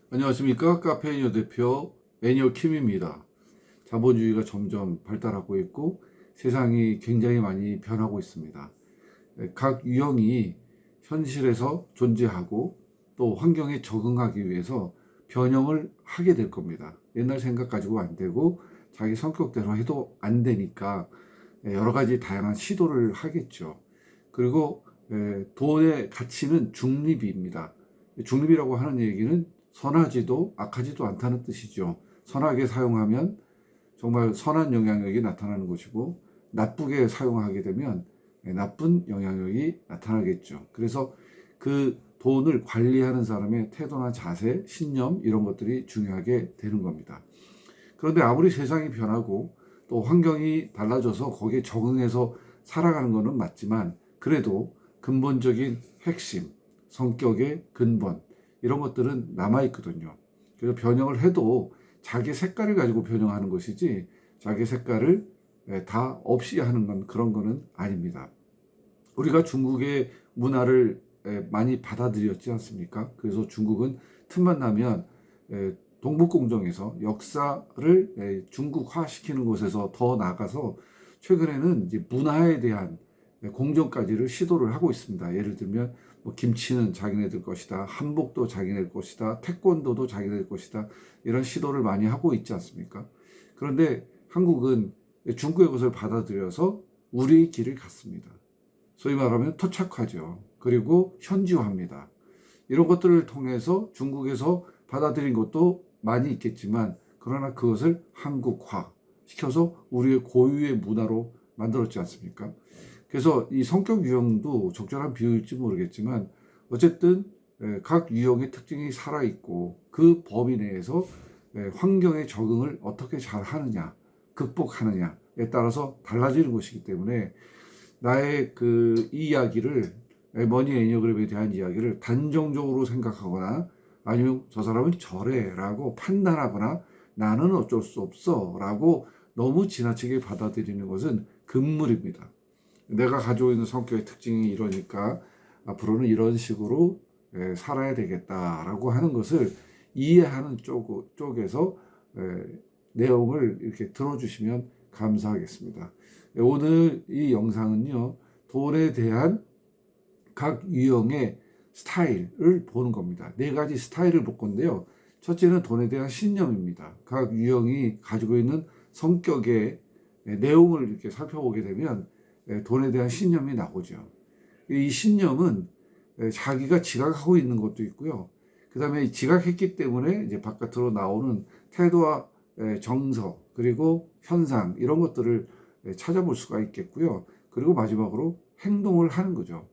안녕하십니까. 카페인여 대표 애니어킴입니다. 자본주의가 점점 발달하고 있고 세상이 굉장히 많이 변하고 있습니다. 각 유형이 현실에서 존재하고 또 환경에 적응하기 위해서 변형을 하게 될 겁니다. 옛날 생각 가지고 안 되고 자기 성격대로 해도 안 되니까 여러 가지 다양한 시도를 하겠죠. 그리고 돈의 가치는 중립입니다. 중립이라고 하는 얘기는 선하지도 악하지도 않다는 뜻이죠. 선하게 사용하면 정말 선한 영향력이 나타나는 것이고 나쁘게 사용하게 되면 나쁜 영향력이 나타나겠죠. 그래서 그 돈을 관리하는 사람의 태도나 자세, 신념 이런 것들이 중요하게 되는 겁니다. 그런데 아무리 세상이 변하고 또 환경이 달라져서 거기에 적응해서 살아가는 것은 맞지만 그래도 근본적인 핵심, 성격의 근본 이런 것들은 남아있거든요. 그래서 변형을 해도 자기 색깔을 가지고 변형하는 것이지 자기 색깔을 다 없이 하는 건 그런 거는 아닙니다. 우리가 중국의 문화를 많이 받아들였지 않습니까? 그래서 중국은 틈만 나면 동북공정에서 역사를 중국화시키는 곳에서 더 나아가서 최근에는 이제 문화에 대한 공정까지를 시도를 하고 있습니다. 예를 들면 뭐 김치는 자기네들 것이다, 한복도 자기네들 것이다, 태권도도 자기네들 것이다 이런 시도를 많이 하고 있지 않습니까? 그런데 한국은 중국의 것을 받아들여서 우리의 길을 갔습니다. 소위 말하면 토착화죠. 그리고 현지화합니다. 이런 것들을 통해서 중국에서 받아들인 것도 많이 있겠지만 그러나 그것을 한국화 시켜서 우리의 고유의 문화로 만들었지 않습니까? 그래서 이 성격 유형도 적절한 비유일지 모르겠지만 어쨌든 각 유형의 특징이 살아있고 그 범위 내에서 환경에 적응을 어떻게 잘 하느냐, 극복하느냐에 따라서 달라지는 것이기 때문에 나의 이 이야기를 머니 애니어그램에 대한 이야기를 단정적으로 생각하거나 아니면 저 사람은 저래라고 판단하거나 나는 어쩔 수 없어라고 너무 지나치게 받아들이는 것은 금물입니다. 내가 가지고 있는 성격의 특징이 이러니까 앞으로는 이런 식으로 살아야 되겠다라고 하는 것을 이해하는 쪽에서 내용을 이렇게 들어주시면 감사하겠습니다. 오늘 이 영상은요, 돈에 대한 각 유형의 스타일을 보는 겁니다. 네 가지 스타일을 볼 건데요. 첫째는 돈에 대한 신념입니다. 각 유형이 가지고 있는 성격의 내용을 이렇게 살펴보게 되면 돈에 대한 신념이 나오죠. 이 신념은 자기가 지각하고 있는 것도 있고요. 그 다음에 지각했기 때문에 이제 바깥으로 나오는 태도와 정서 그리고 현상 이런 것들을 찾아볼 수가 있겠고요. 그리고 마지막으로 행동을 하는 거죠.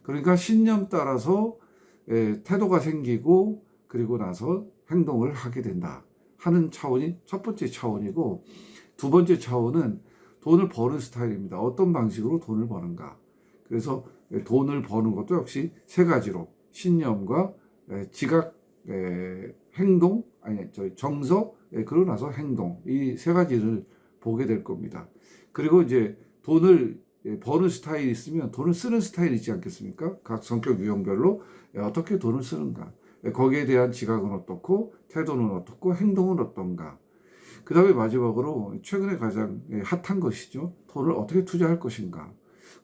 그러니까 신념 따라서 태도가 생기고 그리고 나서 행동을 하게 된다 하는 차원이 첫 번째 차원이고 두 번째 차원은 돈을 버는 스타일입니다. 어떤 방식으로 돈을 버는가. 그래서 돈을 버는 것도 역시 세 가지로 신념과 지각, 행동, 정서, 그러고 나서 행동 이 세 가지를 보게 될 겁니다. 그리고 이제 돈을 버는 스타일이 있으면 돈을 쓰는 스타일이 있지 않겠습니까? 각 성격 유형별로 어떻게 돈을 쓰는가. 거기에 대한 지각은 어떻고 태도는 어떻고 행동은 어떤가. 그 다음에 마지막으로 최근에 가장 핫한 것이죠. 돈을 어떻게 투자할 것인가.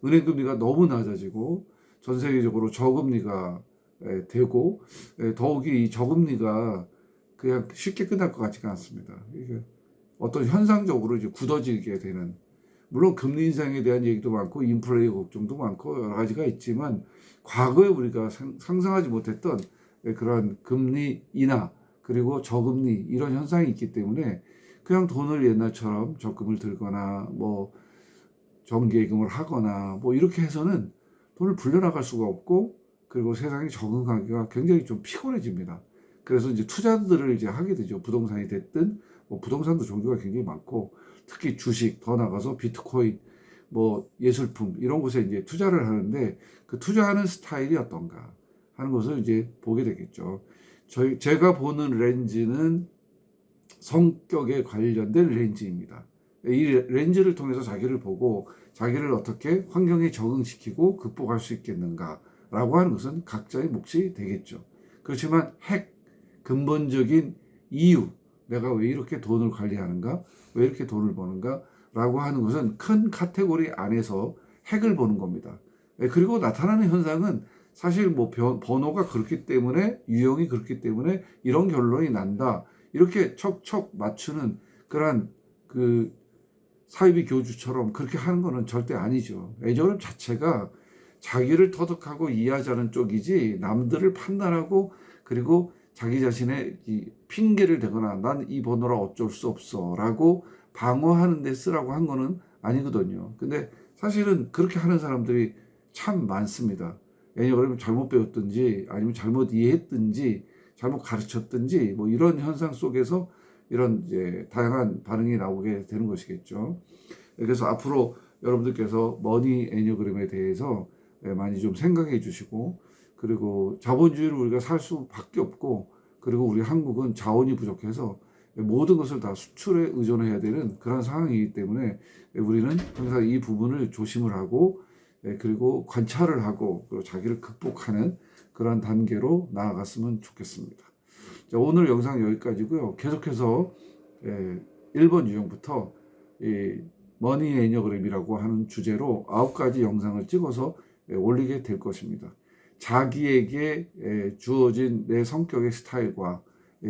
은행금리가 너무 낮아지고 전 세계적으로 저금리가 되고 더욱이 이 저금리가 그냥 쉽게 끝날 것 같지가 않습니다. 이게 어떤 현상적으로 이제 굳어지게 되는 물론 금리 인상에 대한 얘기도 많고 인플레의 걱정도 많고 여러 가지가 있지만 과거에 우리가 상상하지 못했던 그런 금리 인하 그리고 저금리 이런 현상이 있기 때문에 그냥 돈을 옛날처럼 적금을 들거나 뭐 정기예금을 하거나 뭐 이렇게 해서는 돈을 불려나갈 수가 없고 그리고 세상에 적응하기가 굉장히 좀 피곤해집니다. 그래서 이제 투자들을 이제 하게 되죠. 부동산이 됐든 뭐 부동산도 종류가 굉장히 많고 특히 주식 더 나가서 비트코인 뭐 예술품 이런 곳에 이제 투자를 하는데 그 투자하는 스타일이 어떤가 하는 것을 이제 보게 되겠죠. 제가 보는 렌즈는 성격에 관련된 렌즈입니다. 이 렌즈를 통해서 자기를 보고 자기를 어떻게 환경에 적응시키고 극복할 수 있겠는가라고 하는 것은 각자의 몫이 되겠죠. 그렇지만 근본적인 이유, 내가 왜 이렇게 돈을 관리하는가, 왜 이렇게 돈을 버는가 라고 하는 것은 큰 카테고리 안에서 핵을 보는 겁니다. 그리고 나타나는 현상은 사실 뭐 번호가 그렇기 때문에, 유형이 그렇기 때문에 이런 결론이 난다, 이렇게 척척 맞추는 그러한 그 사이비 교주처럼 그렇게 하는 거는 절대 아니죠. 애정그램 자체가 자기를 터득하고 이해하자는 쪽이지, 남들을 판단하고 그리고 자기 자신의 이 핑계를 대거나 난 이 번호라 어쩔 수 없어 라고 방어하는 데 쓰라고 한 거는 아니거든요. 근데 사실은 그렇게 하는 사람들이 참 많습니다. 애니어그램을 잘못 배웠든지 아니면 잘못 이해했든지 잘못 가르쳤든지 뭐 이런 현상 속에서 이런 이제 다양한 반응이 나오게 되는 것이겠죠. 그래서 앞으로 여러분들께서 머니 애니어그램에 대해서 많이 좀 생각해 주시고, 그리고 자본주의를 우리가 살 수밖에 없고, 그리고 우리 한국은 자원이 부족해서 모든 것을 다 수출에 의존해야 되는 그런 상황이기 때문에 우리는 항상 이 부분을 조심을 하고, 그리고 관찰을 하고, 그리고 자기를 극복하는 그런 단계로 나아갔으면 좋겠습니다. 자, 오늘 영상 여기까지고요. 계속해서 1번 유형부터 이 머니 애니어그램이라고 하는 주제로 9가지 영상을 찍어서 올리게 될 것입니다. 자기에게 주어진 내 성격의 스타일과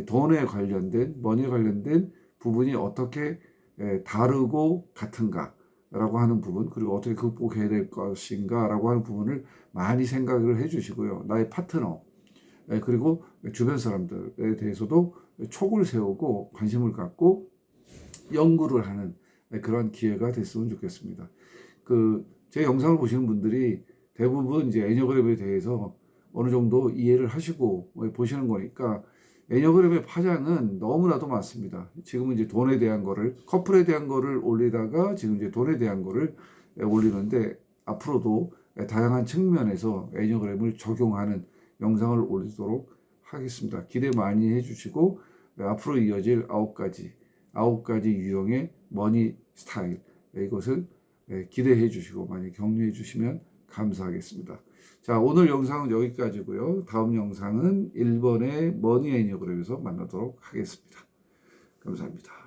돈에 관련된, 머니에 관련된 부분이 어떻게 다르고 같은가 라고 하는 부분, 그리고 어떻게 극복해야 될 것인가 라고 하는 부분을 많이 생각을 해 주시고요. 나의 파트너, 그리고 주변 사람들에 대해서도 촉을 세우고 관심을 갖고 연구를 하는 그런 기회가 됐으면 좋겠습니다. 제 영상을 보시는 분들이 대부분 이제 애니어그램에 대해서 어느 정도 이해를 하시고 보시는 거니까, 애니어그램의 파장은 너무나도 많습니다. 지금은 이제 돈에 대한 거를, 커플에 대한 거를 올리다가 지금 이제 돈에 대한 거를 올리는데, 앞으로도 다양한 측면에서 애니어그램을 적용하는 영상을 올리도록 하겠습니다. 기대 많이 해주시고, 앞으로 이어질 9가지 유형의 머니 스타일, 이것을 기대해 주시고 많이 격려해 주시면 감사하겠습니다. 자, 오늘 영상은 여기까지고요. 다음 영상은 1번의 머니 애니어그램에서 만나도록 하겠습니다. 감사합니다.